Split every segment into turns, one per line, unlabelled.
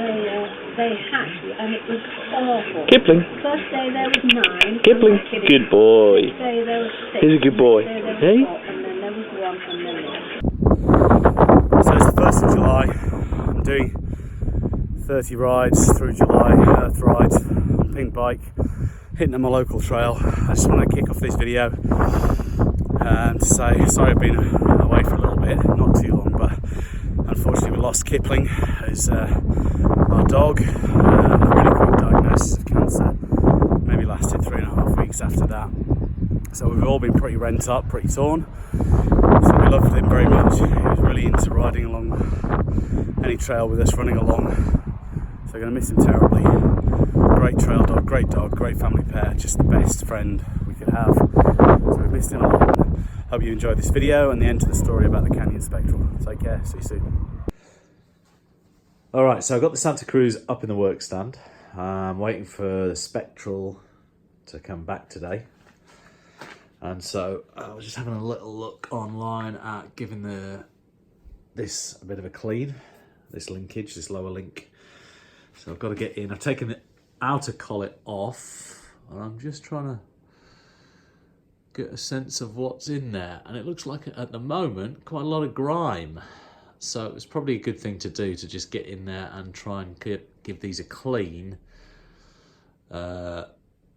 they hatched, and it was awful.
Kipling.
First day there was 9.
Kipling. Good boy.
Next day there was 6.
He's a good boy.
Next day there was
Hey?
4, and then there was 1, and then
So it's the 1st of July. I'm doing 30 rides through July, earth rides on Pink Bike, hitting on my local trail. I just want to kick off this video and say sorry I've been away for a little bit, not too long, but unfortunately we lost Kipling, who's our dog. Really quick diagnosis of cancer, maybe lasted 3.5 weeks after that. So we've all been pretty rent up, pretty torn. So we loved him very much. He was really into riding along any trail with us, running along. So we're going to miss him terribly. Great trail dog, great family pair, just the best friend we could have. So we missed him a lot. Hope you enjoyed this video and the end of the story about the Canyon Spectral. Take care, see you soon. Alright, so I've got the Santa Cruz up in the work stand. I'm waiting for the Spectral to come back today. And so I was just having a little look online at giving this a bit of a clean, this linkage, this lower link. So I've got to get in. I've taken the outer collet off and I'm just trying to get a sense of what's in there. And it looks like at the moment quite a lot of grime. So it's probably a good thing to do to just get in there and try and give these a clean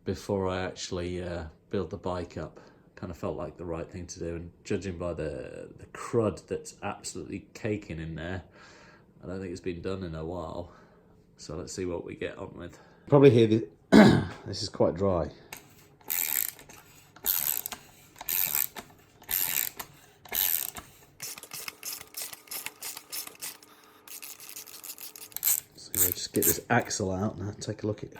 before I actually build the bike up. Kind of felt like the right thing to do, and judging by the crud that's absolutely caking in there, I don't think it's been done in a while. So let's see what we get on with. Probably hear this is quite dry. So we'll just get this axle out and take a look at it.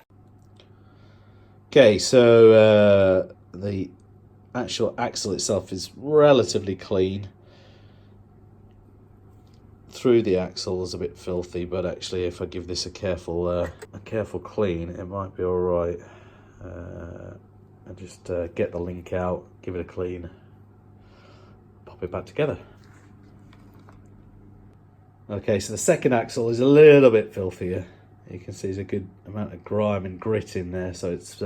Okay, so the actual axle itself is relatively clean. Through the axle is a bit filthy, but actually if I give this a careful clean, it might be all right. And just get the link out, give it a clean, pop it back together. Okay, so the second axle is a little bit filthier. You can see there's a good amount of grime and grit in there, so it's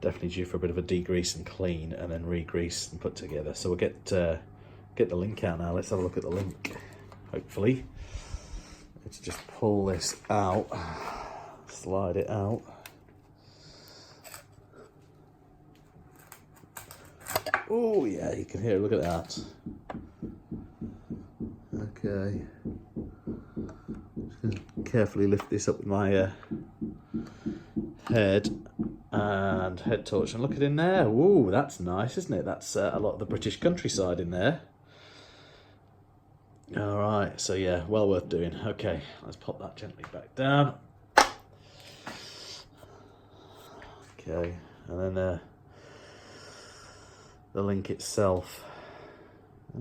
definitely due for a bit of a degrease and clean, and then re-grease and put together. So we'll get the link out now. Let's have a look at the link. Hopefully, let's just pull this out, slide it out. Oh yeah, you can hear it. Look at that. Okay, just gonna carefully lift this up with my head and head torch and look at it in there. Ooh, that's nice, isn't it? That's a lot of the British countryside in there. All right, so yeah, well worth doing. Okay, let's pop that gently back down. Okay, and then the link itself,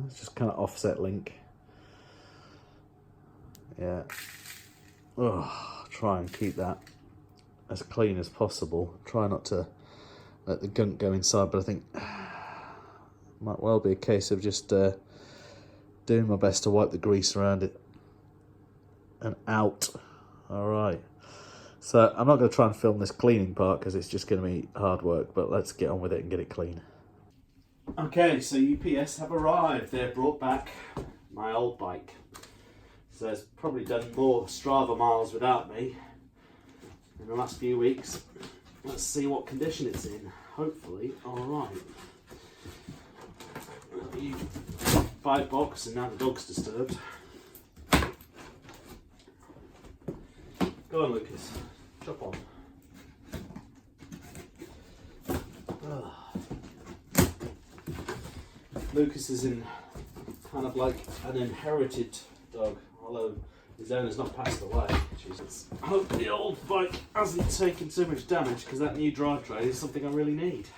it's just kind of offset link. Yeah. Oh, try and keep that as clean as possible. Try not to let the gunk go inside, but I think it might well be a case of just doing my best to wipe the grease around it and out. All right, so I'm not going to try and film this cleaning part because it's just going to be hard work, but let's get on with it and get it clean. Okay, so UPS have arrived. They've brought back my old bike. So it's probably done more Strava miles without me in the last few weeks. Let's see what condition it's in. Hopefully, all right. 5 box and now the dog's disturbed. Go on, Lucas. Chop on. Lucas is in kind of like an inherited dog, although his owner's not passed away. Jesus. I hope the old bike hasn't taken too much damage, because that new drivetrain is something I really need.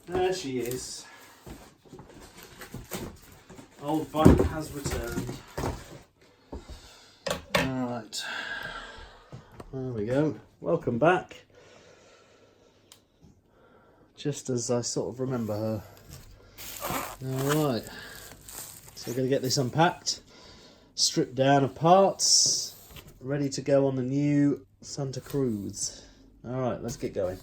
There she is. Old bike has returned. Alright. There we go. Welcome back. Just as I sort of remember her. Alright. So we're going to get this unpacked, stripped down of parts, ready to go on the new Santa Cruz. All right, let's get going.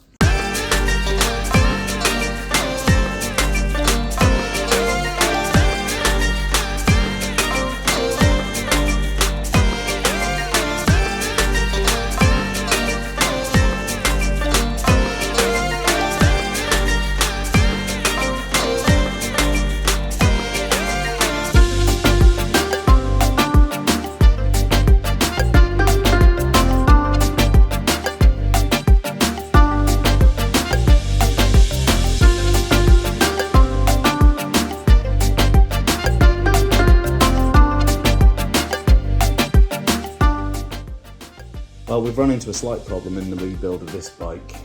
Well, we've run into a slight problem in the rebuild of this bike.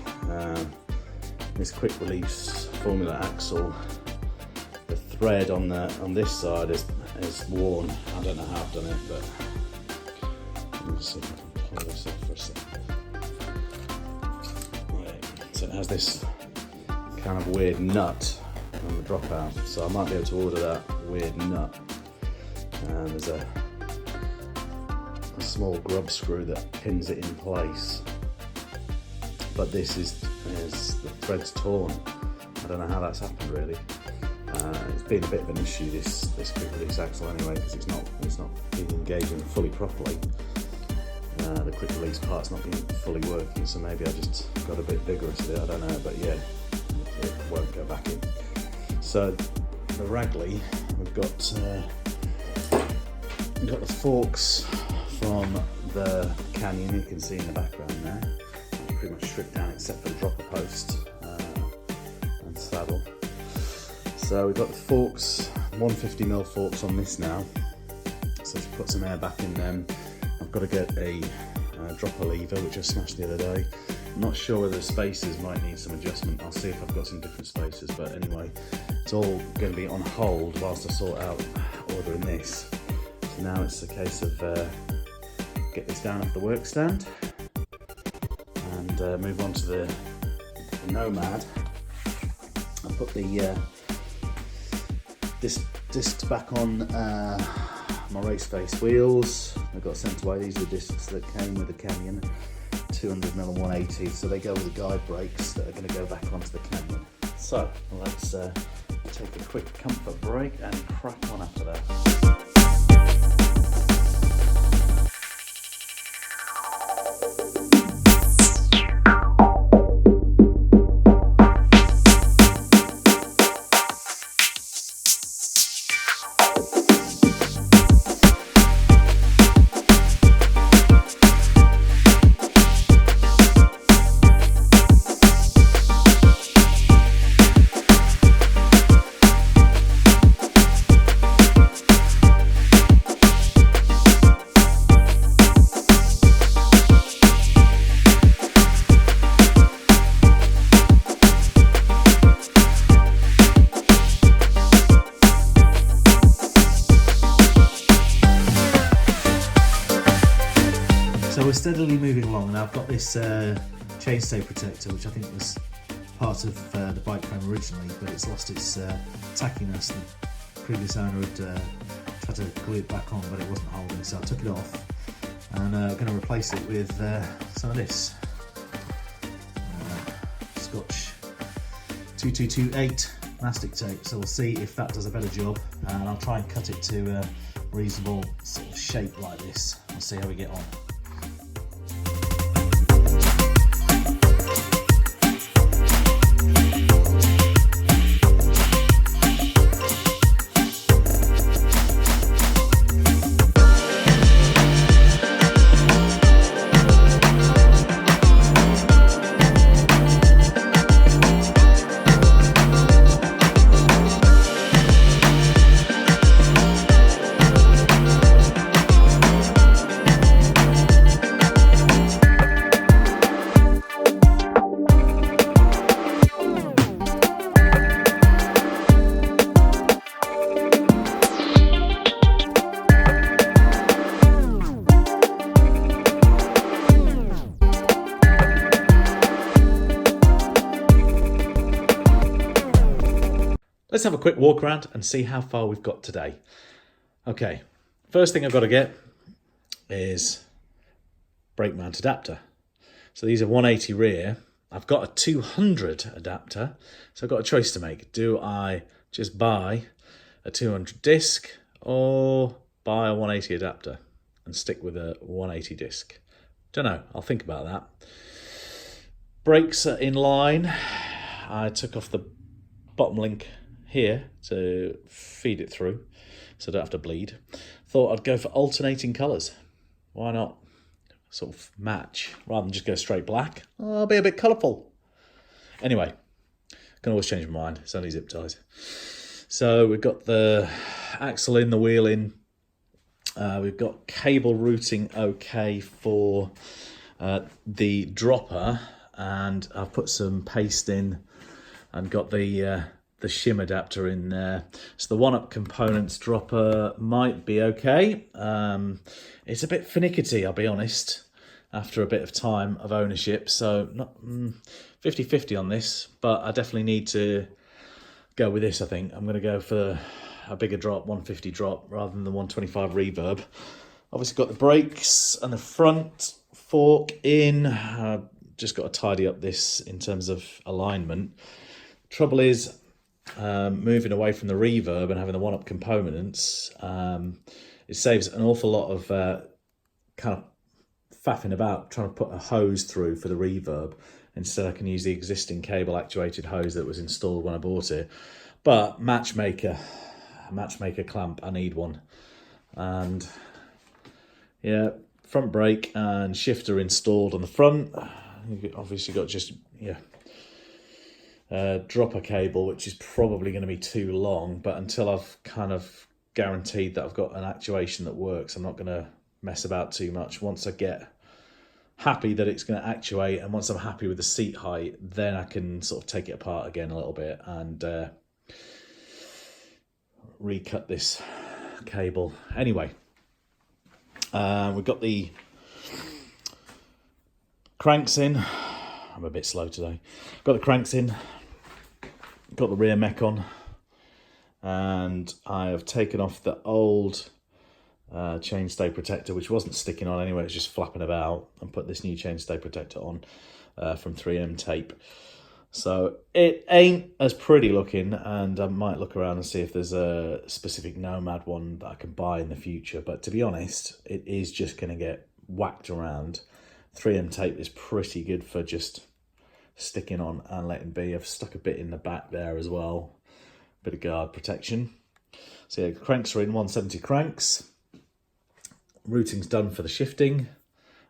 This quick release formula axle, the thread on this side is worn. I don't know how I've done it, but let me see if I can pull this up for a second. Right. So it has this kind of weird nut on the dropout, so I might be able to order that weird nut. There's a small grub screw that pins it in place, but this is the thread's torn. I don't know how that's happened really. It's been a bit of an issue, this quick release axle anyway, because it's not been engaging fully properly. The quick release part's not been fully working, so maybe I just got a bit vigorous with it, I don't know, but yeah, it won't go back in. So the Ragley, we've got the forks from the Canyon, you can see in the background there. Pretty much stripped down except for the dropper post and saddle. So we've got the forks, 150mm forks on this now. So to put some air back in them, I've got to get a dropper lever, which I smashed the other day. I'm not sure whether the spacers might need some adjustment. I'll see if I've got some different spacers, but anyway, it's all going to be on hold whilst I sort out ordering this. So now it's a case of get this down off the work stand and move on to the Nomad. I put the discs back on my race face wheels. I got sent away. These are the discs that came with the Canyon, 200mm and 180, so they go with the guide brakes that are going to go back onto the Canyon. So let's take a quick comfort break and crack on after that. So we're steadily moving along, and I've got this chainstay protector, which I think was part of the bike frame originally, but it's lost its tackiness. The previous owner had tried to glue it back on, but it wasn't holding, so I took it off, and I'm going to replace it with some of this Scotch 2228 mastic tape. So we'll see if that does a better job, and I'll try and cut it to a reasonable sort of shape like this. We'll see how we get on. Let's have a quick walk around and see how far we've got today.
Okay, first thing I've got to get is brake mount adapter. So these are 180 rear. I've got a 200 adapter, so I've got a choice to make. Do I just buy a 200 disc or buy a 180 adapter and stick with a 180 disc? Don't know, I'll think about that. Brakes are in line. I took off the bottom link here to feed it through so I don't have to bleed. Thought I'd go for alternating colours. Why not? Sort of match rather than just go straight black. I'll be a bit colourful. Anyway, can always change my mind. It's only zip ties. So we've got the axle in, the wheel in. We've got cable routing okay for the dropper, and I've put some paste in and got the shim adapter in there. So the one-up components dropper might be okay. It's a bit finicky, I'll be honest, after a bit of time of ownership. So not 50-50 on this, but I definitely need to go with this, I think. I'm going to go for a bigger drop, 150 drop, rather than the 125 reverb. Obviously got the brakes and the front fork in. I've just got to tidy up this in terms of alignment. Trouble is, moving away from the reverb and having the one-up components, it saves an awful lot of kind of faffing about trying to put a hose through for the reverb. Instead, I can use the existing cable actuated hose that was installed when I bought it. But matchmaker clamp, I need one. And yeah, front brake and shifter installed on the front. You've obviously got just dropper cable, which is probably going to be too long, but until I've kind of guaranteed that I've got an actuation that works, I'm not going to mess about too much. Once I get happy that it's going to actuate, and once I'm happy with the seat height, then I can sort of take it apart again a little bit and recut this cable. Anyway, we've got the cranks in. I'm a bit slow today. Got the cranks in, got the rear mech on, and I have taken off the old chainstay protector, which wasn't sticking on anyway, it was just flapping about, and put this new chainstay protector on from 3M tape. So it ain't as pretty looking, and I might look around and see if there's a specific Nomad one that I can buy in the future, but to be honest, it is just going to get whacked around. 3M tape is pretty good for just sticking on and letting be. I've stuck a bit in the back there as well, bit of guard protection. So yeah, cranks are in, 170 cranks. Routing's done for the shifting,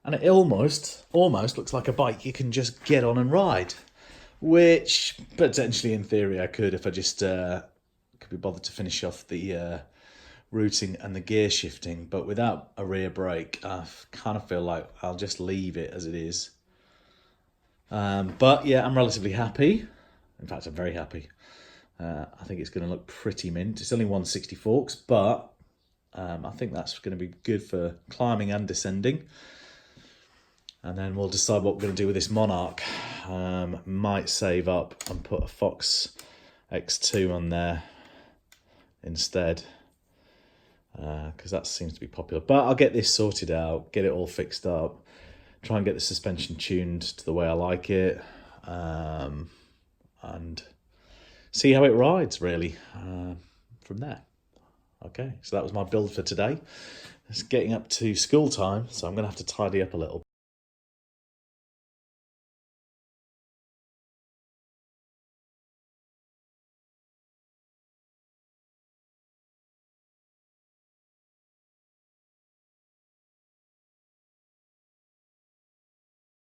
and it almost looks like a bike you can just get on and ride, which potentially in theory I could if I just could be bothered to finish off the routing and the gear shifting. But without a rear brake, I kind of feel like I'll just leave it as it is. But yeah, I'm relatively happy. In fact, I'm very happy. I think it's going to look pretty mint. It's only 160 forks, but I think that's going to be good for climbing and descending. And then we'll decide what we're going to do with this Monarch. Might save up and put a Fox X2 on there instead, because that seems to be popular. But I'll get this sorted out, get it all fixed up, try and get the suspension tuned to the way I like it, and see how it rides, really, from there. Okay, so that was my build for today. It's getting up to school time, so I'm going to have to tidy up a little.